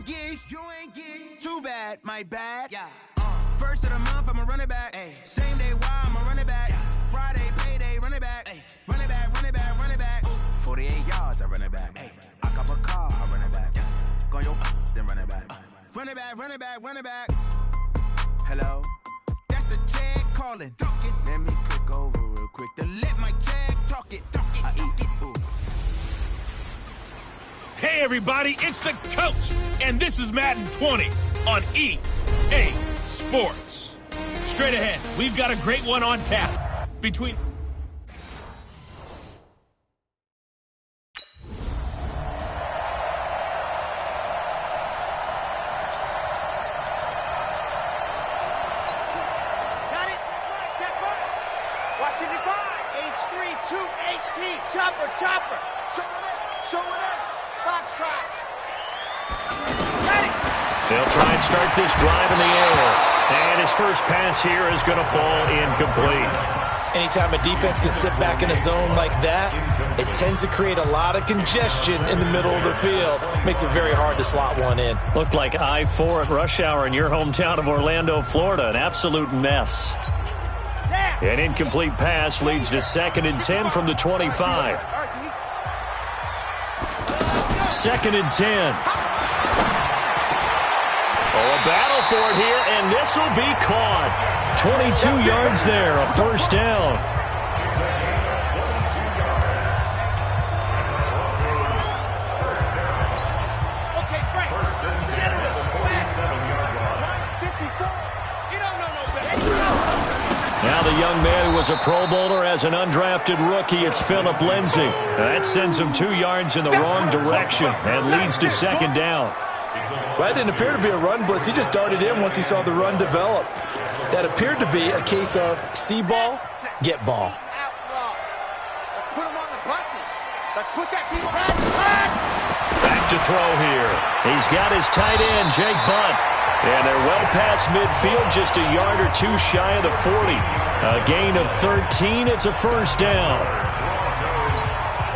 ain't get too bad, my bad. Yeah. First of the month, I'ma run it back. Ay. Same day, why I'ma run it back. Friday, payday, run it back. Ay. Run it back, run it back, run it back. 48 yards, I run it back. Ay. I cop a car, I run it back. Go yo, then run it back. Run it back, run it back, run it back. Hello, that's the check calling. Let me click over real quick to let my check talk it. I eat it. Ooh. Hey everybody, it's the coach, and this is Madden 20 on EA Sports. Straight ahead, we've got a great one on tap between... Got it? Watching it by. H3, 218. Chopper. Show it in. Box try. Got it. They'll try and start this drive in the air. And his first pass here is going to fall incomplete. Anytime a defense can sit back in a zone like that, it tends to create a lot of congestion in the middle of the field. Makes it very hard to slot one in. Looked like I-4 at rush hour in your hometown of Orlando, Florida. An absolute mess. An incomplete pass leads to 2nd and 10 from the 25. 2nd and 10. Oh, a battle for it here, and this will be caught. 22 yards there, a first down. Okay, Frank. Now the young man who was a Pro Bowler as an undrafted rookie, it's Phillip Lindsay. That sends him 2 yards in the wrong direction and leads to 2nd down. Well, that didn't appear to be a run blitz. He just darted in once he saw the run develop. That appeared to be a case of see ball, get ball. Let's put him on the buses. Let's put that team back. Back to throw here. He's got his tight end, Jake Butt. And they're well past midfield, just a yard or two shy of the 40. A gain of 13. It's a first down.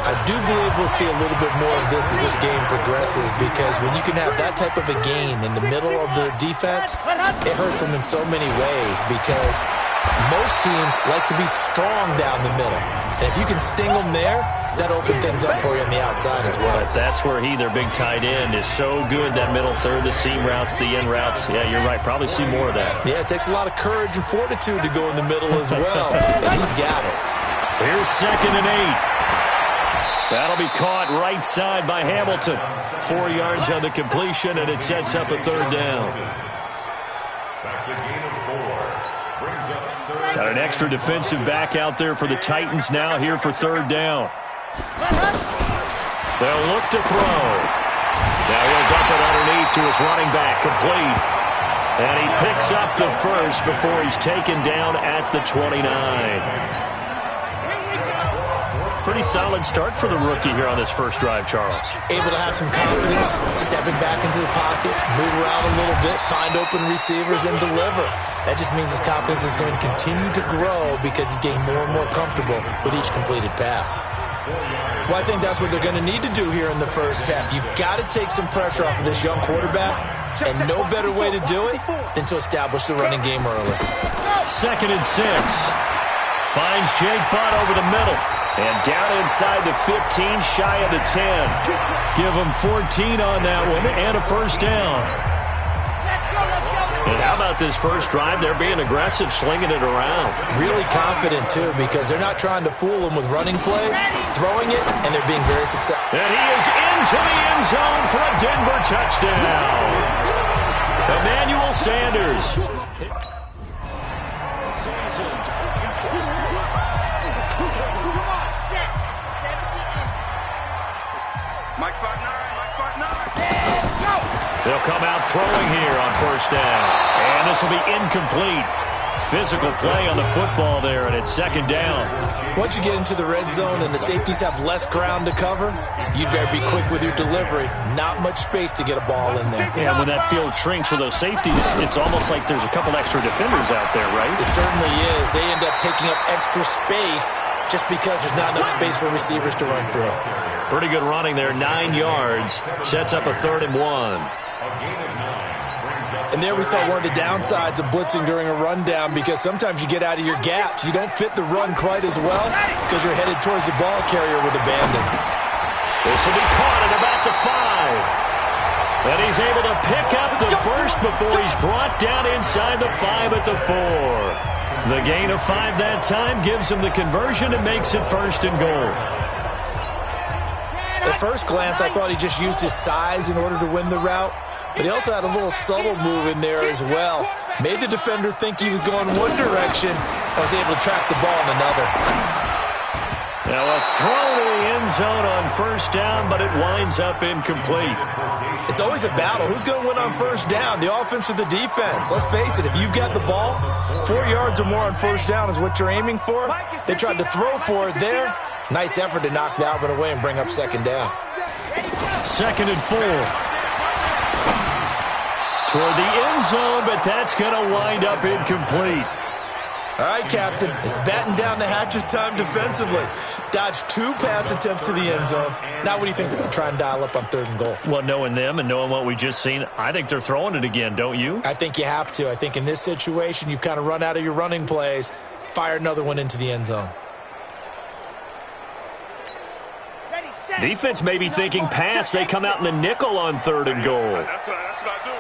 I do believe we'll see a little bit more of this as this game progresses, because when you can have that type of a gain in the middle of the defense, it hurts them in so many ways, because most teams like to be strong down the middle. And if you can sting them there, that opens things up for you on the outside as well. But that's where their big tight end, is so good, that middle third, the seam routes, the in routes. Yeah, you're right. Probably see more of that. Yeah, it takes a lot of courage and fortitude to go in the middle as well. And he's got it. Here's 2nd and 8. That'll be caught right side by Hamilton. 4 yards on the completion, and it sets up a third down. Got an extra defensive back out there for the Titans now here for 3rd down. They'll look to throw. Now he'll dump it underneath to his running back, complete. And he picks up the first before he's taken down at the 29. Pretty solid start for the rookie here on this first drive, Charles. Able to have some confidence, stepping back into the pocket, move around a little bit, find open receivers, and deliver. That just means his confidence is going to continue to grow because he's getting more and more comfortable with each completed pass. Well, I think that's what they're going to need to do here in the first half. You've got to take some pressure off of this young quarterback, and no better way to do it than to establish the running game early. 2nd and 6. Finds Jake Butt over the middle. And down inside the 15, shy of the 10. Give him 14 on that one and a first down. And how about this first drive? They're being aggressive, slinging it around. Really confident, too, because they're not trying to fool them with running plays, throwing it, and they're being very successful. And he is into the end zone for a Denver touchdown. Emmanuel Sanders. They'll come out throwing here on first down. And this will be incomplete. Physical play on the football there, and it's 2nd down. Once you get into the red zone and the safeties have less ground to cover, you'd better be quick with your delivery. Not much space to get a ball in there. Yeah, when that field shrinks with those safeties, it's almost like there's a couple extra defenders out there, right? It certainly is. They end up taking up extra space just because there's not enough space for receivers to run through. Pretty good running there, 9 yards. Sets up a 3rd and 1. And there we saw one of the downsides of blitzing during a rundown, because sometimes you get out of your gaps. You don't fit the run quite as well because you're headed towards the ball carrier with abandon. This will be caught at about the 5. And he's able to pick up the first before he's brought down inside the 5 at the 4. The gain of 5 that time gives him the conversion and makes it 1st and goal. At first glance, I thought he just used his size in order to win the route. But he also had a little subtle move in there as well. Made the defender think he was going one direction and was able to track the ball in another. Now a throw to the end zone on 1st down, but it winds up incomplete. It's always a battle. Who's going to win on 1st down, the offense or the defense? Let's face it, if you've got the ball, 4 yards or more on 1st down is what you're aiming for. They tried to throw for it there. Nice effort to knock that one away and bring up 2nd down. 2nd and 4. Toward the end zone, but that's going to wind up incomplete. All right, Captain, it's batten down the hatches time defensively. Dodged 2 pass attempts to the end zone. Now what do you think they're going to try and dial up on 3rd and goal? Well, knowing them and knowing what we just seen, I think they're throwing it again, don't you? I think you have to. I think in this situation, you've kind of run out of your running plays. Fire another one into the end zone. Defense may be thinking pass. They come out in the nickel on 3rd and goal. That's what I do.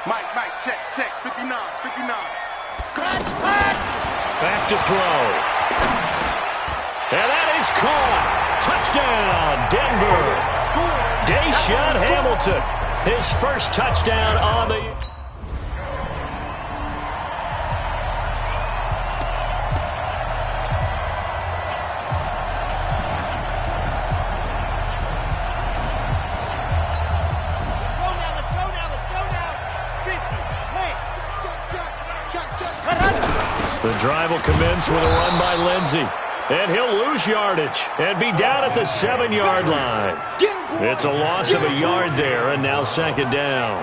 Mike, check, 59. Back to throw. And that is caught. Touchdown, Denver. Deshaun Hamilton, his first touchdown on the... The drive will commence with a run by Lindsey. And he'll lose yardage and be down at the 7-yard line. It's a loss of a yard there, and now 2nd down.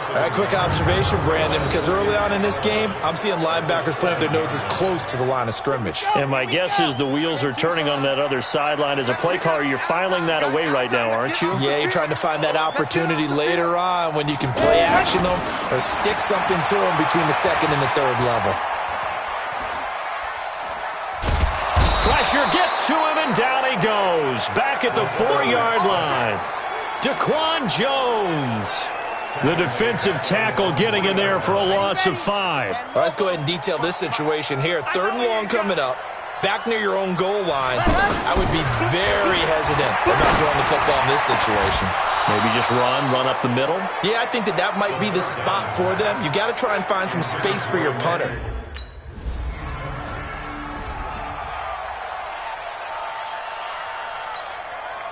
All right, quick observation, Brandon, because early on in this game, I'm seeing linebackers playing with their noses close to the line of scrimmage. And my guess is the wheels are turning on that other sideline. As a play caller, you're filing that away right now, aren't you? Yeah, you're trying to find that opportunity later on when you can play action them or stick something to them between the 2nd and the 3rd level. Pressure gets to him, and down he goes. Back at the 4-yard line. Daquan Jones, the defensive tackle, getting in there for a loss of 5. Well, let's go ahead and detail this situation here. 3rd and long coming up. Back near your own goal line. I would be very hesitant about throwing the football in this situation. Maybe just run up the middle? Yeah, I think that might be the spot for them. You got to try and find some space for your punter.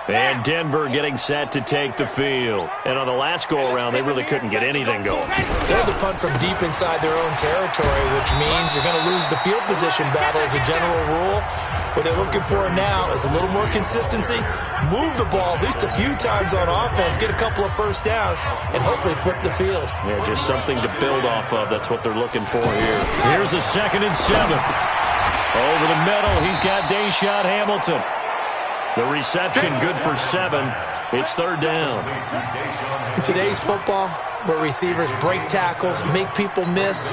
And Denver getting set to take the field. And on the last go-around, they really couldn't get anything going. They had to punt from deep inside their own territory, which means you're going to lose the field position battle as a general rule. What they're looking for now is a little more consistency, move the ball at least a few times on offense, get a couple of 1st downs, and hopefully flip the field. Yeah, just something to build off of. That's what they're looking for here. Here's a 2nd and 7. Over the middle, he's got Deshaun Hamilton. The reception good for 7. It's 3rd down. In today's football, where receivers break tackles, make people miss,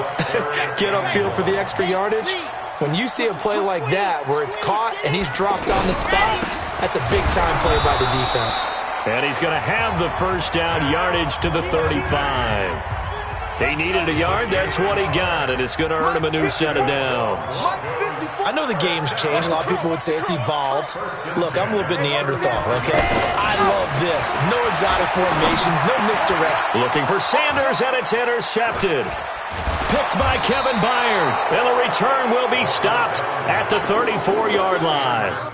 get upfield for the extra yardage, when you see a play like that where it's caught and he's dropped on the spot, that's a big-time play by the defense. And he's going to have the 1st down, yardage to the 35. He needed a yard. That's what he got, and it's going to earn him a new set of downs. I know the game's changed. A lot of people would say it's evolved. Look, I'm a little bit Neanderthal, okay? I love this. No exotic formations, no misdirect. Looking for Sanders, and it's intercepted. Picked by Kevin Byard, and the return will be stopped at the 34-yard line.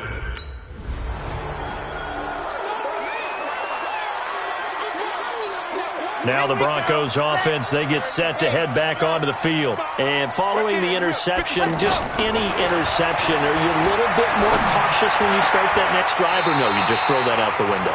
Now the Broncos offense, they get set to head back onto the field. And following the interception, just any interception, are you a little bit more cautious when you start that next drive, or no, you just throw that out the window?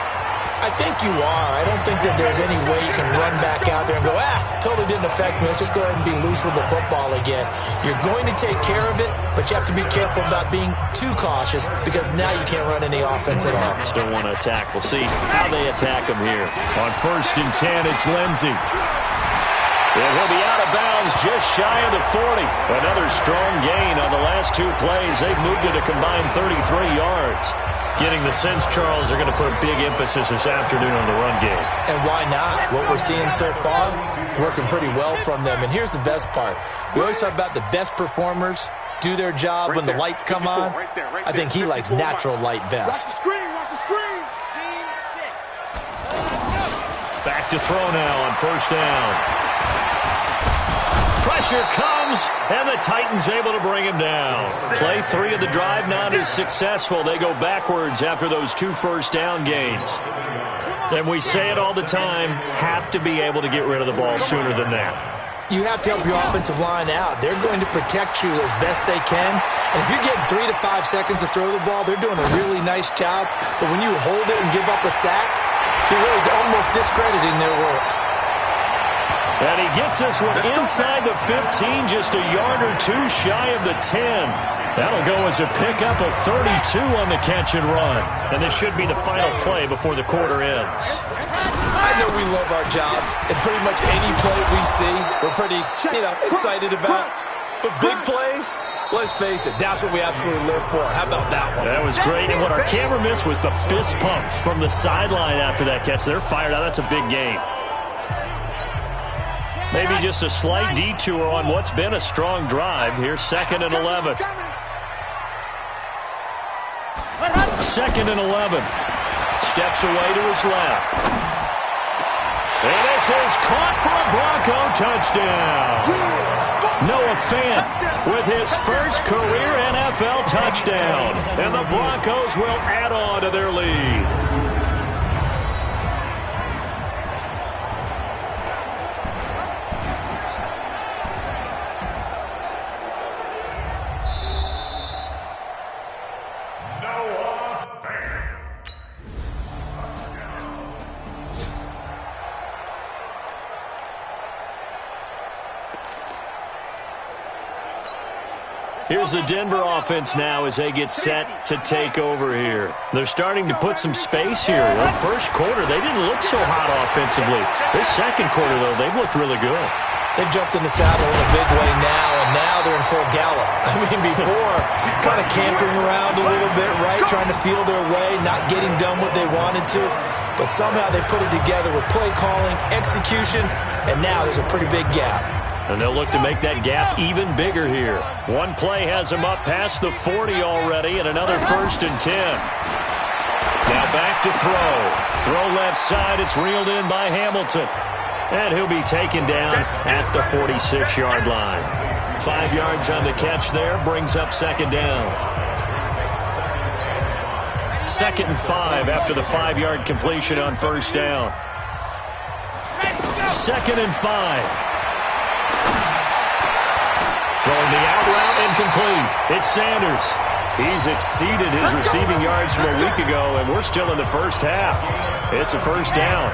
I think you are. I don't think that there's any way you can run back out there and go, totally didn't affect me. Let's just go ahead and be loose with the football again. You're going to take care of it, but you have to be careful about being too cautious because now you can't run any offense at all. Still want to attack. We'll see how they attack him here. On 1st and 10, it's Lindsey. And he'll be out of bounds just shy of the 40. Another strong gain on the last 2 plays. They've moved it a combined 33 yards. Getting the sense, Charles, they're going to put a big emphasis this afternoon on the run game. And why not? What we're seeing so far, working pretty well from them. And here's the best part. We always talk about the best performers do their job when the lights come on. I think he likes natural light best. Watch the screen. Scene 6. Back to throw now on 1st down. Pressure comes, and the Titans able to bring him down. Play 3 of the drive not as successful. They go backwards after those 2 first-down gains. And we say it all the time, have to be able to get rid of the ball sooner than that. You have to help your offensive line out. They're going to protect you as best they can. And if you're getting 3 to 5 seconds to throw the ball, they're doing a really nice job. But when you hold it and give up a sack, you're really almost discrediting their work. And he gets this one inside the 15, just a yard or 2 shy of the 10. That'll go as a pickup of 32 on the catch and run. And this should be the final play before the quarter ends. I know we love our jobs, and pretty much any play we see, we're pretty, excited about. But big plays, let's face it, that's what we absolutely live for. How about that one? That was great, and what our camera missed was the fist pump from the sideline after that catch. They're fired out. That's a big game. Maybe just a slight detour on what's been a strong drive. Here's 2nd and 11. 2nd and 11. Steps away to his left. And this is caught for a Bronco touchdown. Noah Fant with his first career NFL touchdown. And the Broncos will add on to their lead. Here's the Denver offense now as they get set to take over here. They're starting to put some space here. The first quarter, they didn't look so hot offensively. This second quarter, though, they've looked really good. They've jumped in the saddle in a big way now, and now they're in full gallop. I mean, before, kind of cantering around a little bit, right, trying to feel their way, not getting done what they wanted to. But somehow they put it together with play calling, execution, and now there's a pretty big gap. And they'll look to make that gap even bigger here. One play has them up past the 40 already, and another 1st and 10. Now back to throw. Throw left side. It's reeled in by Hamilton. And he'll be taken down at the 46-yard line. 5 yards on the catch there. Brings up 2nd down. 2nd and 5 after the 5-yard completion on 1st down. 2nd and 5. Throwing the out route incomplete. It's Sanders. He's exceeded his receiving yards from a week ago, and we're still in the first half. It's a 1st down.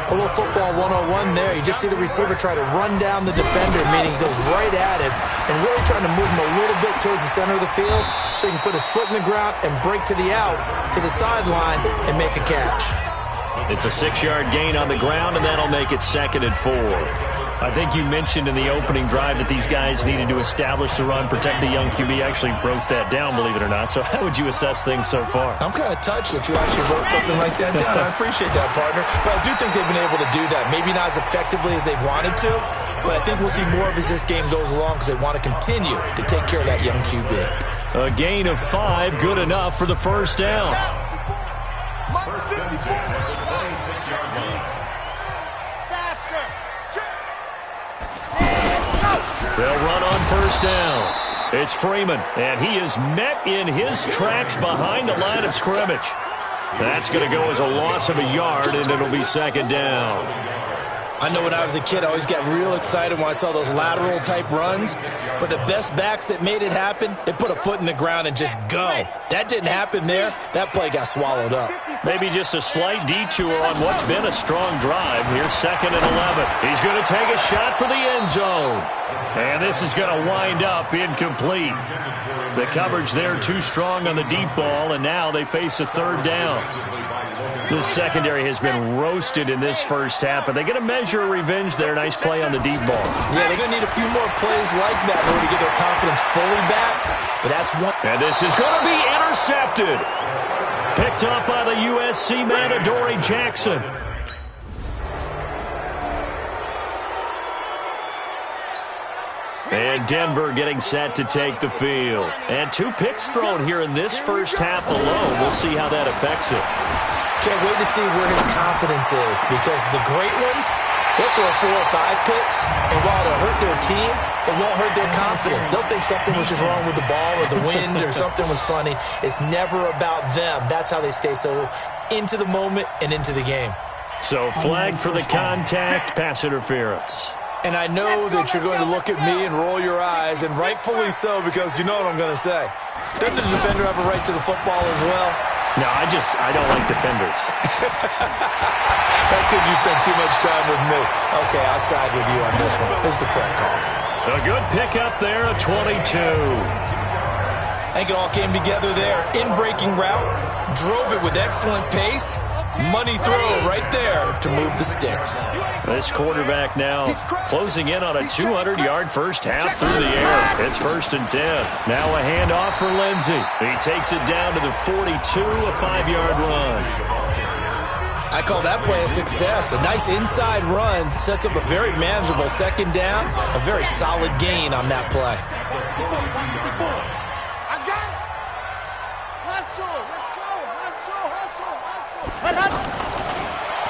A little football 101 there. You just see the receiver try to run down the defender, meaning he goes right at him, and really trying to move him a little bit towards the center of the field so he can put his foot in the ground and break to the out, to the sideline, and make a catch. It's a 6-yard gain on the ground, and that'll make it 2nd and 4. I think you mentioned in the opening drive that these guys needed to establish the run, protect the young QB. Actually wrote that down, believe it or not. So how would you assess things so far? I'm kind of touched that you actually wrote something like that down. I appreciate that, partner. But I do think they've been able to do that. Maybe not as effectively as they wanted to, but I think we'll see more of as this game goes along because they want to continue to take care of that young QB. A gain of 5, good enough for the 1st down. They'll run on 1st down. It's Freeman, and he is met in his tracks behind the line of scrimmage. That's going to go as a loss of a yard, and it'll be 2nd down. I know when I was a kid, I always got real excited when I saw those lateral-type runs. But the best backs that made it happen, they put a foot in the ground and just go. That didn't happen there. That play got swallowed up. Maybe just a slight detour on what's been a strong drive. Here's 2nd and 11. He's going to take a shot for the end zone. And this is going to wind up incomplete. The coverage there too strong on the deep ball, and now they face a 3rd down. This secondary has been roasted in this first half, but they're going to measure revenge there. Nice play on the deep ball. Yeah, they're going to need a few more plays like that in order to get their confidence fully back. But that's one. And this is going to be intercepted. Picked up by the USC man, Adoree Jackson. And Denver getting set to take the field. And 2 picks thrown here in this first half alone. We'll see how that affects it. Can't wait to see where his confidence is, because the great ones, they'll throw 4 or 5 picks, and while it'll hurt their team, it won't hurt their confidence. They'll think something was just wrong with the ball or the wind or something was funny. It's never about them. That's how they stay so into the moment and into the game. So flag for the contact, pass interference. And I know that you're going to look at me and roll your eyes, and rightfully so, because you know what I'm going to say. Doesn't the defender have a right to the football as well? No, I don't like defenders. That's because you spend too much time with me. Okay, I'll side with you on this one. Here's the correct call. A good pickup there, a 22. I think it all came together there. In-breaking route, drove it with excellent pace. Money throw right there to move the sticks. This quarterback now closing in on a 200-yard first half through the air. It's 1st and 10. Now a handoff for Lindsey. He takes it down to the 42, a 5-yard run. I call that play a success. A nice inside run sets up a very manageable 2nd down. A very solid gain on that play. I got it. Hustle. Let's go. Hustle.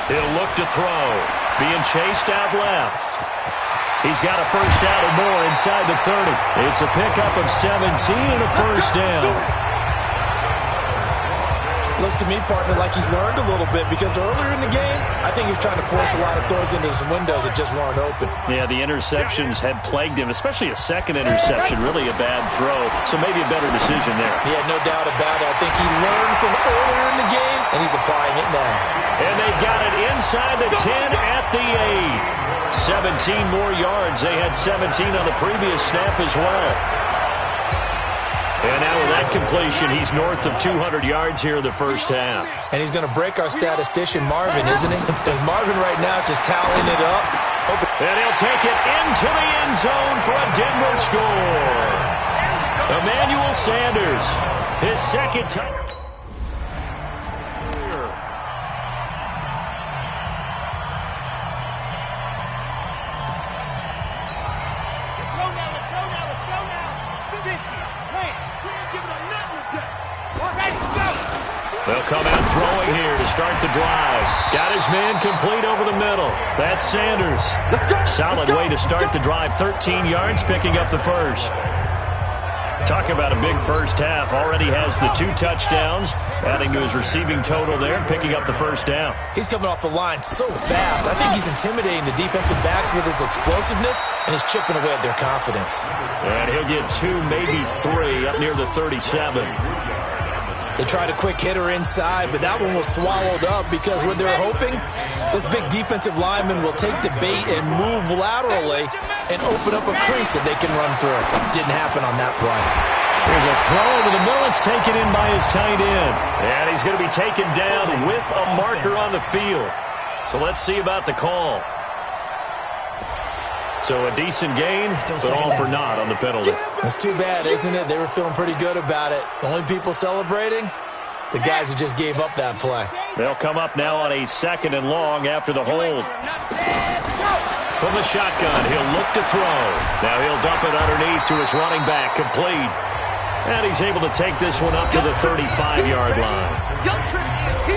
He'll look to throw. Being chased out left. He's got a first down or more inside the 30. It's a pickup of 17 and a first down. Looks to me, partner, like he's learned a little bit, because earlier in the game, I think he was trying to force a lot of throws into some windows that just weren't open. Yeah, the interceptions had plagued him, especially a 2nd interception, really a bad throw. So maybe a better decision there. Yeah, no doubt about it. I think he learned from earlier in the game, and he's applying it now. And they've got it inside the 10 at the 8. 17 more yards. They had 17 on the previous snap as well. And now with that completion, he's north of 200 yards here in the first half. And he's going to break our statistician, Marvin, isn't he? Because Marvin right now is just tallying it up. And he'll take it into the end zone for a Denver score. Emmanuel Sanders, his 2nd time. They'll come out throwing here to start the drive. Got his man complete over the middle. That's Sanders. Solid way to start the drive. 13 yards, picking up the first. Talk about a big first half. Already has the 2 touchdowns, adding to his receiving total there, picking up the first down. He's coming off the line so fast. I think he's intimidating the defensive backs with his explosiveness, and he's chipping away at their confidence. And he'll get 2, maybe 3, up near the 37. They tried a quick hitter inside, but that one was swallowed up because what they're hoping, those big defensive linemen will take the bait and move laterally and open up a crease that they can run through. Didn't happen on that play. There's a throw over the middle. It's taken in by his tight end. And he's going to be taken down with a marker on the field. So let's see about the call. So a decent gain, but all for naught on the penalty. That's too bad, isn't it? They were feeling pretty good about it. The only people celebrating, the guys who just gave up that play. They'll come up now on a 2nd and long after the hold. From the shotgun, he'll look to throw. Now he'll dump it underneath to his running back, complete. And he's able to take this one up to the 35-yard line.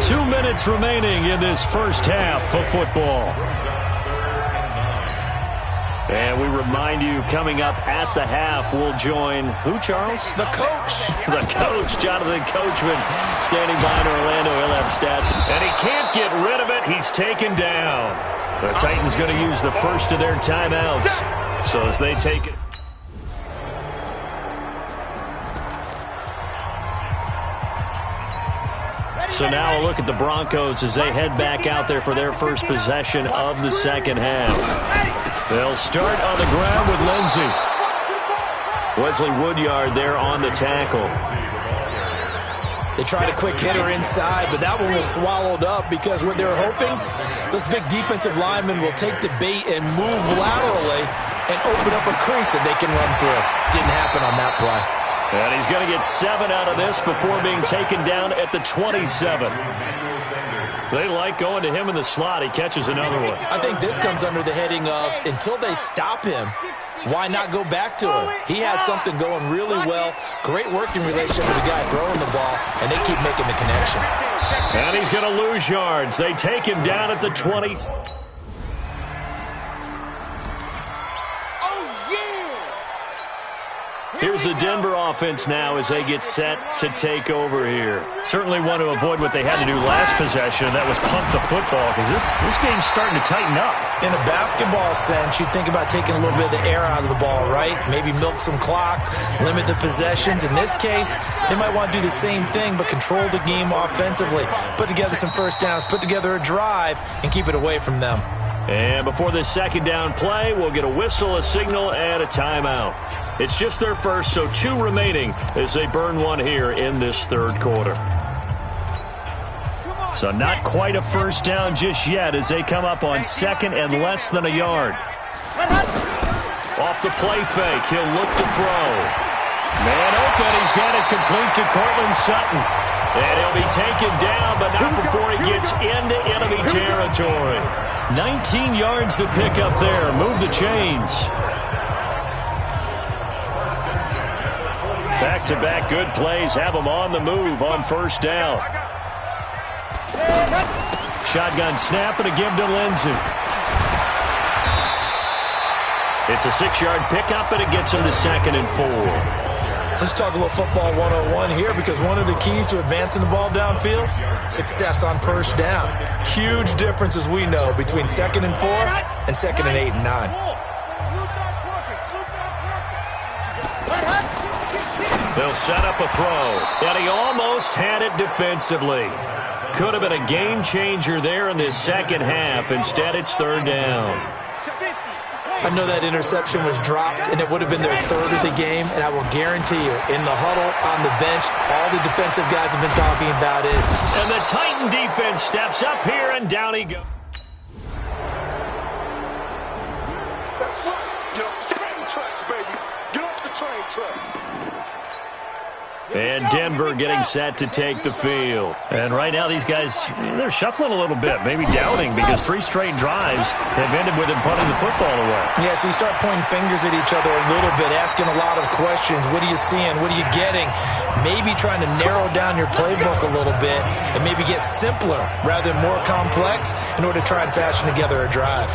2 minutes remaining in this first half of football. And we remind you, coming up at the half, we'll join who, Charles? The coach. The coach, Jonathan Coachman, standing by in Orlando. He'll have stats. And he can't get rid of it. He's taken down. The Titans going to use the first of their timeouts. So as they take it. So now a look at the Broncos as they head back out there for their first possession of the second half. They'll start on the ground with Lindsey. Wesley Woodyard there on the tackle. They tried a quick hitter inside, but that one was swallowed up because what they were hoping, those big defensive linemen will take the bait and move laterally and open up a crease that they can run through. Didn't happen on that play. And he's going to get 7 out of this before being taken down at the 27. They like going to him in the slot. He catches another one. I think this comes under the heading of until they stop him, why not go back to him? He has something going really well. Great working relationship with the guy throwing the ball, and they keep making the connection. And he's going to lose yards. They take him down at the 20. Here's the Denver offense now as they get set to take over here. Certainly want to avoid what they had to do last possession, and that was punt the football, because this game's starting to tighten up. In a basketball sense, you think about taking a little bit of the air out of the ball, right? Maybe milk some clock, limit the possessions. In this case, they might want to do the same thing, but control the game offensively. Put together some first downs, put together a drive, and keep it away from them. And before this second down play, we'll get a whistle, a signal, and a timeout. It's just their first, so 2 remaining as they burn one here in this third quarter. So not quite a first down just yet as they come up on second and less than a yard. Off the play fake, he'll look to throw. Man open, he's got it complete to Cortland Sutton. And he'll be taken down, but not before he gets into enemy territory. 19 yards to pick up there. Move the chains. Back-to-back good plays have them on the move on first down. Shotgun snap and a give to Lindsey. It's a 6-yard pickup, and it gets him to 2nd and 4. Let's talk a little football 101 here, because one of the keys to advancing the ball downfield, success on first down. Huge difference, as we know, between 2nd and 4 and 2nd and 8 and 9. They'll set up a throw, and he almost had it defensively. Could have been a game changer there in this second half. Instead, it's 3rd down. I know that interception was dropped, and it would have been their 3rd of the game, and I will guarantee you, in the huddle, on the bench, all the defensive guys have been talking about is... And the Titan defense steps up here, and down he goes. Get off the train tracks, baby. Get off the train tracks. And Denver getting set to take the field. And right now these guys, they're shuffling a little bit, maybe doubting, because 3 straight drives have ended with them punting the football away. Yeah, so you start pointing fingers at each other a little bit, asking a lot of questions. What are you seeing? What are you getting? Maybe trying to narrow down your playbook a little bit and maybe get simpler rather than more complex in order to try and fashion together a drive.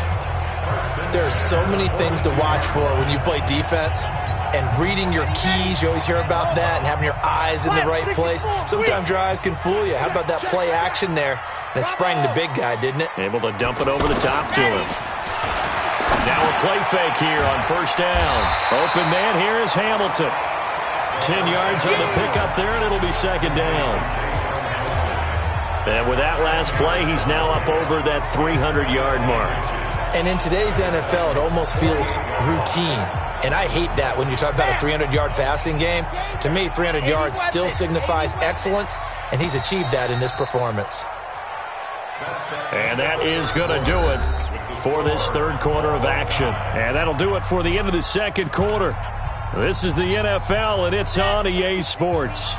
There are so many things to watch for when you play defense. And reading your keys, you always hear about that, and having your eyes in the right place. Sometimes your eyes can fool you. How about that play action there? And it sprang the big guy, didn't it? Able to dump it over the top to him. Now a play fake here on first down. Open man here is Hamilton. 10 yards on the pickup there, and it'll be 2nd down. And with that last play, he's now up over that 300-yard mark. And in today's NFL, it almost feels routine. And I hate that when you talk about a 300-yard passing game. To me, 300 yards still signifies excellence, and he's achieved that in this performance. And that is going to do it for this third quarter of action. And that'll do it for the end of the second quarter. This is the NFL, and it's on EA Sports.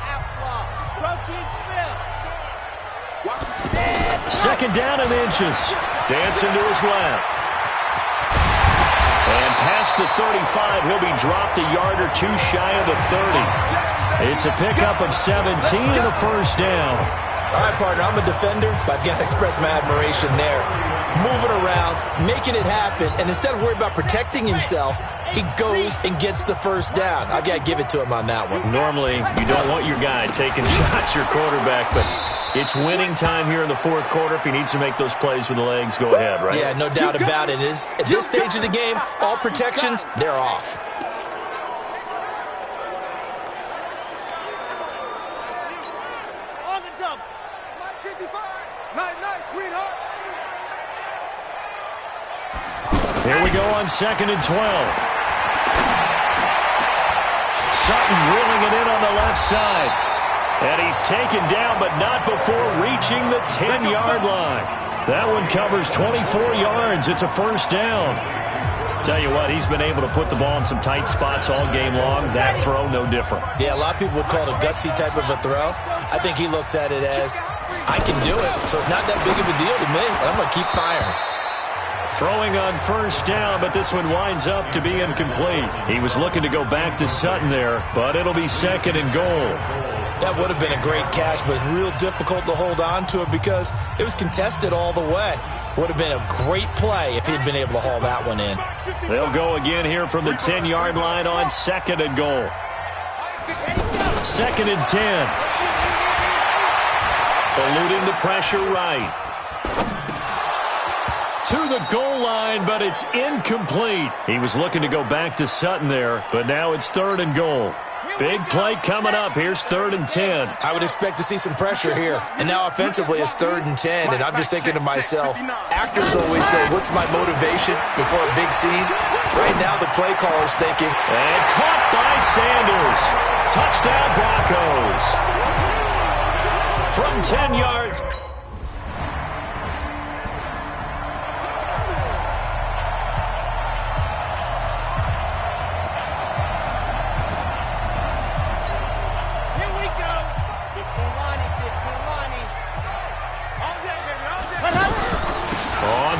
2nd down and inches. Dancing to his left. And past the 35, he'll be dropped a yard or 2 shy of the 30. It's a pickup of 17 and a first down. All right, partner, I'm a defender, but I've got to express my admiration there. Moving around, making it happen, and instead of worrying about protecting himself, he goes and gets the first down. I've got to give it to him on that one. Normally, you don't want your guy taking shots, your quarterback, but it's winning time here in the fourth quarter. If he needs to make those plays with the legs, go ahead, right? Yeah, no doubt about it. At this stage of the game, all protections, they're off. Here we go on 2nd and 12. Sutton reeling it in on the left side. And he's taken down, but not before reaching the 10-yard line. That one covers 24 yards. It's a first down. Tell you what, he's been able to put the ball in some tight spots all game long. That throw, no different. Yeah, a lot of people would call it a gutsy type of a throw. I think he looks at it as, I can do it, so it's not that big of a deal to me. I'm going to keep firing. Throwing on first down, but this one winds up to be incomplete. He was looking to go back to Sutton there, but it'll be 2nd and goal. That would have been a great catch, but it's real difficult to hold on to it because it was contested all the way. Would have been a great play if he'd been able to haul that one in. They'll go again here from the 10-yard line on 2nd and goal. 2nd and 10. Eluding the pressure right. To the goal line, but it's incomplete. He was looking to go back to Sutton there, but now it's 3rd and goal. Big play coming up. Here's 3rd and 10. I would expect to see some pressure here. And now offensively it's 3rd and 10. And I'm just thinking to myself, actors always say, what's my motivation before a big scene? Right now the play caller's thinking. And caught by Sanders. Touchdown Broncos. From 10 yards.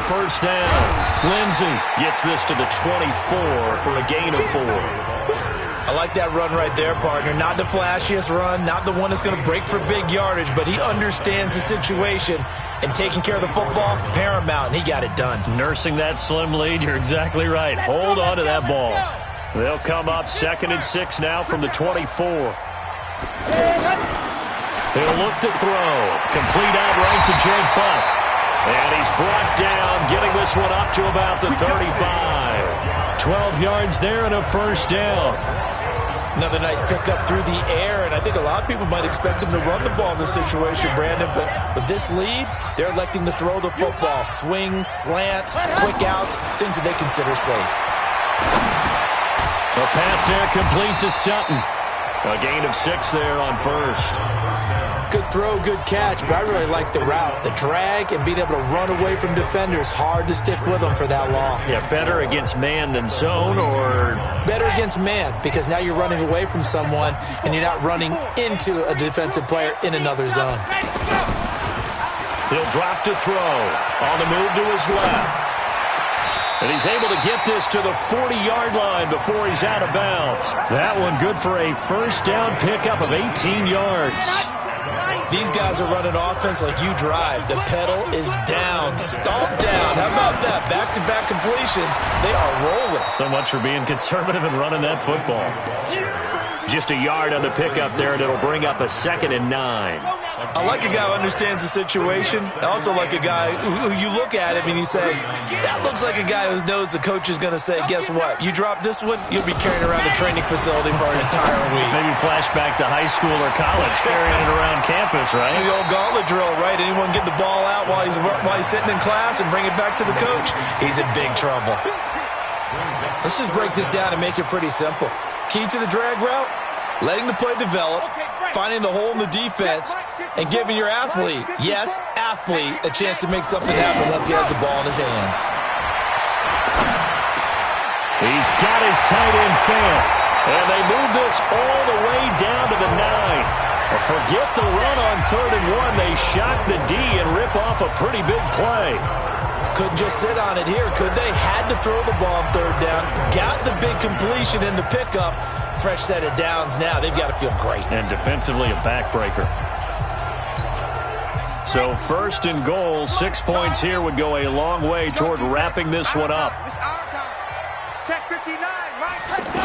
First down. Lindsey gets this to the 24 for a gain of 4. I like that run right there, partner. Not the flashiest run, not the one that's going to break for big yardage, but he understands the situation, and taking care of the football, paramount, and he got it done. Nursing that slim lead, you're exactly right. Hold on to that ball. They'll come up 2nd and 6 now from the 24. He'll look to throw. Complete out right to Jake Butt. And he's brought down, getting this one up to about the 35. 12 yards there and a first down. Another nice pickup through the air, and I think a lot of people might expect him to run the ball in this situation, Brandon, but with this lead, they're electing to throw the football. Swings, slants, quick outs, things that they consider safe. A pass there complete to Sutton. A gain of 6 there on first. Good throw, good catch, but I really like the route. The drag and being able to run away from defenders, hard to stick with them for that long. Yeah, better against man than zone, or? Better against man, because now you're running away from someone and you're not running into a defensive player in another zone. He'll drop to throw. On the move to his left. And he's able to get this to the 40-yard line before he's out of bounds. That one good for a first down pickup of 18 yards. These guys are running offense like you drive. The pedal is down, stomped down. How about that? Back-to-back completions. They are rolling. So much for being conservative and running that football. Just a yard on the pickup there, and it'll bring up a 2nd and 9. I like a guy who understands the situation. I also like a guy who you look at him and you say, that looks like a guy who knows the coach is going to say, guess what? You drop this one, you'll be carrying around the training facility for an entire week. Maybe flashback to high school or college, carrying it around campus, right? The old gauntlet drill, right? Anyone get the ball out while he's sitting in class and bring it back to the coach? He's in big trouble. Let's just break this down and make it pretty simple. Key to the drag route, letting the play develop, finding the hole in the defense, and giving your athlete, yes, athlete, a chance to make something happen once he has the ball in his hands. He's got his tight end fan, and they move this all the way down to the 9. Forget the run on 3rd and 1. They shock the D and rip off a pretty big play. Couldn't just sit on it here, could they? Had to throw the ball on 3rd down, got the big completion in the pickup. Fresh set of downs now. They've got to feel great. And defensively, a backbreaker. So 1st and goal, 6 points here would go a long way toward wrapping this one up. Check 59, right, let's go.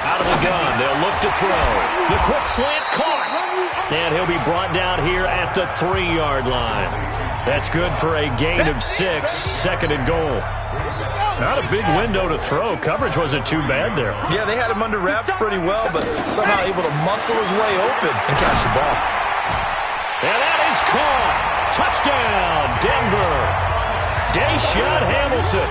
Out of the gun, they'll look to throw. The quick slant caught. And he'll be brought down here at the 3-yard line. That's good for a gain of 6, 2nd and goal. Not a big window to throw. Coverage wasn't too bad there. Yeah, they had him under wraps pretty well, but somehow able to muscle his way open and catch the ball. And that is caught. Touchdown, Denver. Deshaun Hamilton.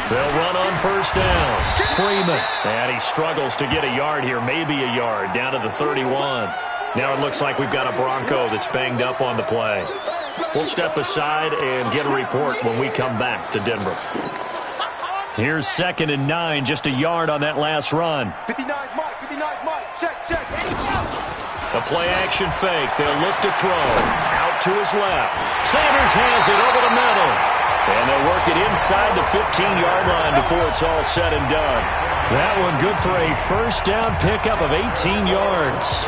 They'll run on first down. Freeman. And he struggles to get a yard here, maybe a yard, down to the 31. Now it looks like we've got a Bronco that's banged up on the play. We'll step aside and get a report when we come back to Denver. Here's 2nd and 9, just a yard on that last run. 59 Mike, 59 Mike, check. A play-action fake. They'll look to throw. Out to his left. Sanders has it over the middle. And they'll work it inside the 15-yard line before it's all said and done. That one good for a first down pickup of 18 yards.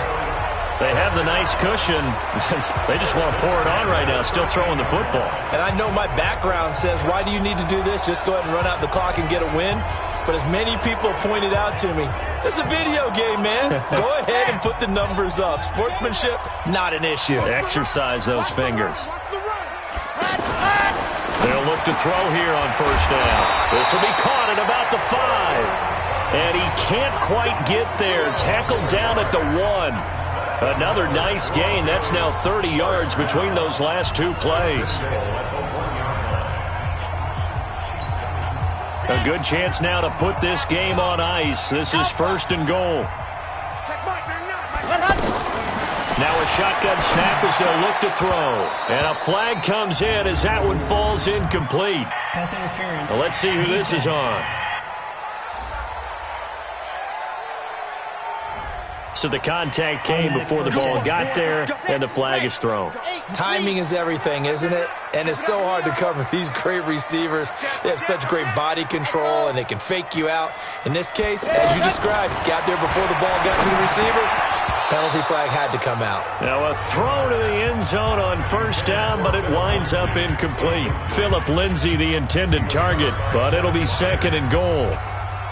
They have the nice cushion. They just want to pour it on right now, still throwing the football. And I know my background says, why do you need to do this? Just go ahead and run out the clock and get a win. But as many people pointed out to me, this is a video game, man. Go ahead and put the numbers up. Sportsmanship, not an issue. Exercise those fingers. They'll look to throw here on first down. This will be caught at about the 5. And he can't quite get there. Tackled down at the 1. Another nice gain. That's now 30 yards between those last two plays. A good chance now to put this game on ice. This is 1st and goal. Now a shotgun snap as they'll look to throw. And a flag comes in as that one falls incomplete. Pass interference. Well, let's see who this is on. So the contact came before the ball got there, and the flag is thrown. Timing is everything, isn't it? And it's so hard to cover these great receivers. They have such great body control, and they can fake you out. In this case, as you described, got there before the ball got to the receiver. Penalty flag had to come out. Now a throw to the end zone on first down, but it winds up incomplete. Philip Lindsay, the intended target, but it'll be 2nd and goal.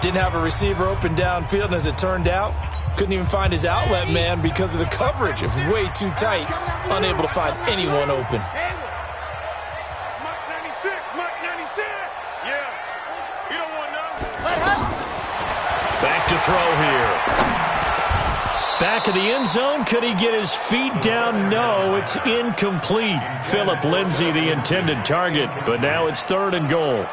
Didn't have a receiver open downfield, and as it turned out, couldn't even find his outlet man because of the coverage. It was way too tight, unable to find anyone open. Back to throw here. Back of the end zone. Could he get his feet down? No, it's incomplete. Philip Lindsay, the intended target, but now it's 3rd and goal.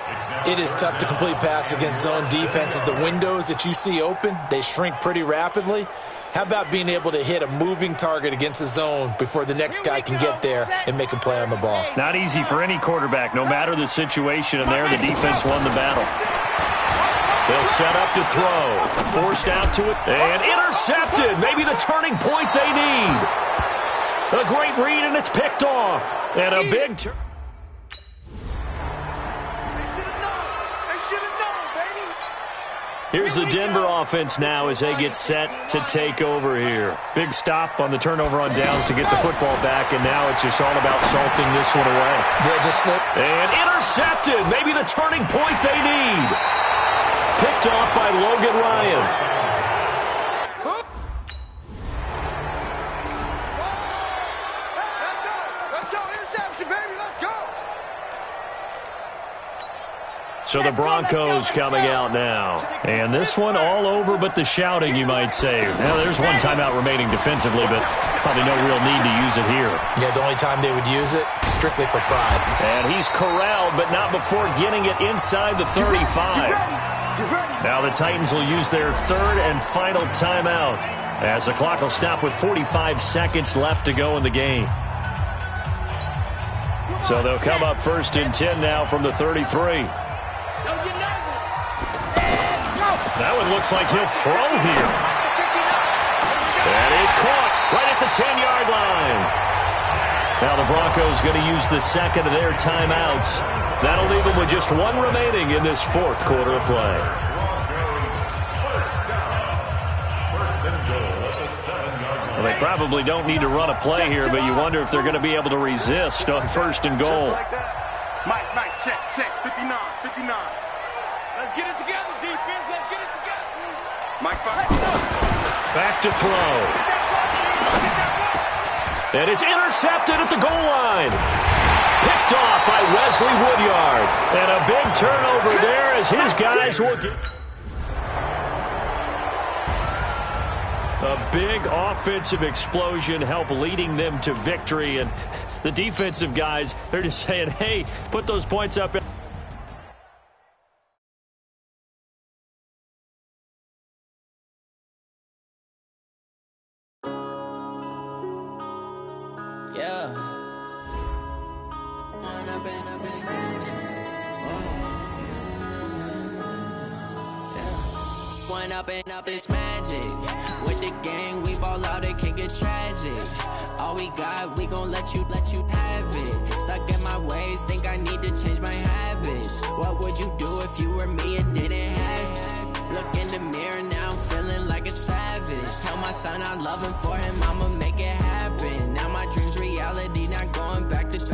It is tough to complete passes against zone defenses. The windows that you see open, they shrink pretty rapidly. How about being able to hit a moving target against a zone before the next guy can get there and make a play on the ball? Not easy for any quarterback, no matter the situation, and there the defense won the battle. They'll set up to throw. Forced out to it and intercepted. Maybe the turning point they need. A great read, and it's picked off. And a big turn. Here's the Denver offense now as they get set to take over here. Big stop on the turnover on downs to get the football back, and now it's just all about salting this one away. Yeah, just slip. And intercepted. Maybe the turning point they need. Picked off by Logan Ryan. So the Broncos coming out now. And this one all over but the shouting, you might say. Now, there's one timeout remaining defensively, but probably no real need to use it here. Yeah, the only time they would use it, strictly for pride. And he's corralled, but not before getting it inside the 35. Now the Titans will use their 3rd and final timeout as the clock will stop with 45 seconds left to go in the game. So they'll come up 1st and 10 now from the 33. That one looks like he'll throw here. That is caught right at the 10-yard line. Now the Broncos going to use the 2nd of their timeouts. That'll leave them with just one remaining in this 4th quarter of play. Well, they probably don't need to run a play here, but you wonder if they're going to be able to resist on 1st and goal. Mike, check, 59. Let's get it together, defense. Let's get it together. Mike, back to throw. And it's intercepted at the goal line. Picked off by Wesley Woodyard. And a big turnover there as his guys will get... A big offensive explosion help leading them to victory. And the defensive guys, they're just saying, hey, put those points up. it's magic. One up and up, it's magic. With the gang, we ball out, it can get tragic. All we got, we gon' let you have it. Stuck in my ways, think I need to change my habits. What would you do if you were me and didn't have it? Look in the mirror, now I'm feeling like a savage. Tell my son I love him, for him I'ma make it happen. Now my dream's reality, not going back to.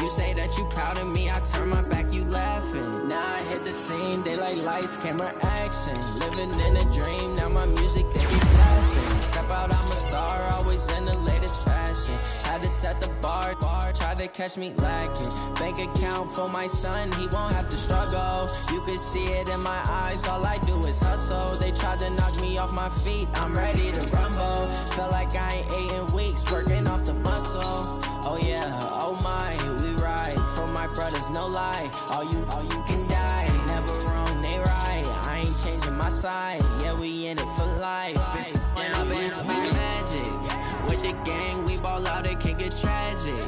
You say that you proud of me, I turn my back, you laughing. Now I hit the scene, they like lights, camera, action. Living in a dream, now my music, they be blasting. Step out, I'm a star, always in the latest fashion. Had to set the bar, try to catch me lacking. Bank account for my son, he won't have to struggle. You can see it in my eyes, all I do is hustle. They tried to knock me off my feet, I'm ready to rumble. Feel like I ain't ate in weeks, working off the muscle. Oh yeah, oh my, we ride for my brothers, no lie. All you can die, never wrong, they right. I ain't changing my side, yeah, we in it for life. When up and up, it's magic. With the gang, we ball out, it can get tragic.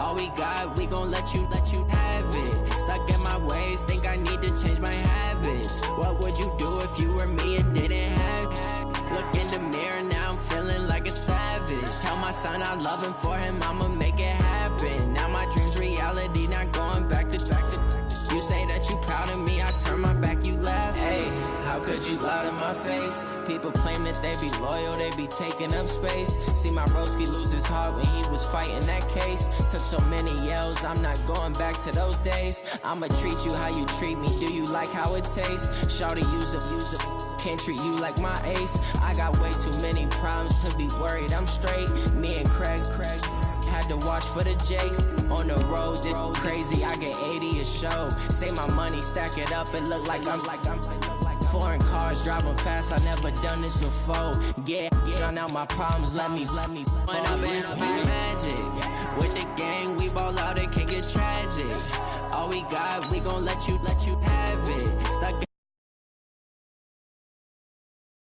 All we got, we gon' let you have it. Stuck in my ways, think I need to change my habits. What would you do if you were me and didn't have it? Look in the mirror, now I'm feeling like a savage. Tell my son I love him, for him I'ma make it happen. Now my dream's reality, not going back to. You say that you proud of me, I turn my back, you laugh. Hey, how could you lie to my face? People claim that they be loyal, they be taking up space. See my broski lose his heart when he was fighting that case. Took so many yells, I'm not going back to those days. I'ma treat you how you treat me, do you like how it tastes? Shawty, use it. Can't treat you like my ace. I got way too many problems to be worried, I'm straight. Me and Craig had to watch for the Jakes. On the road, this crazy, I get 80 a show. Say my money, stack it up, it look like I'm foreign cars, driving fast, I never done this before. Get on out my problems, let me When up and up, it's magic. With the gang, we ball out, it can get tragic. All we got, we gon' let you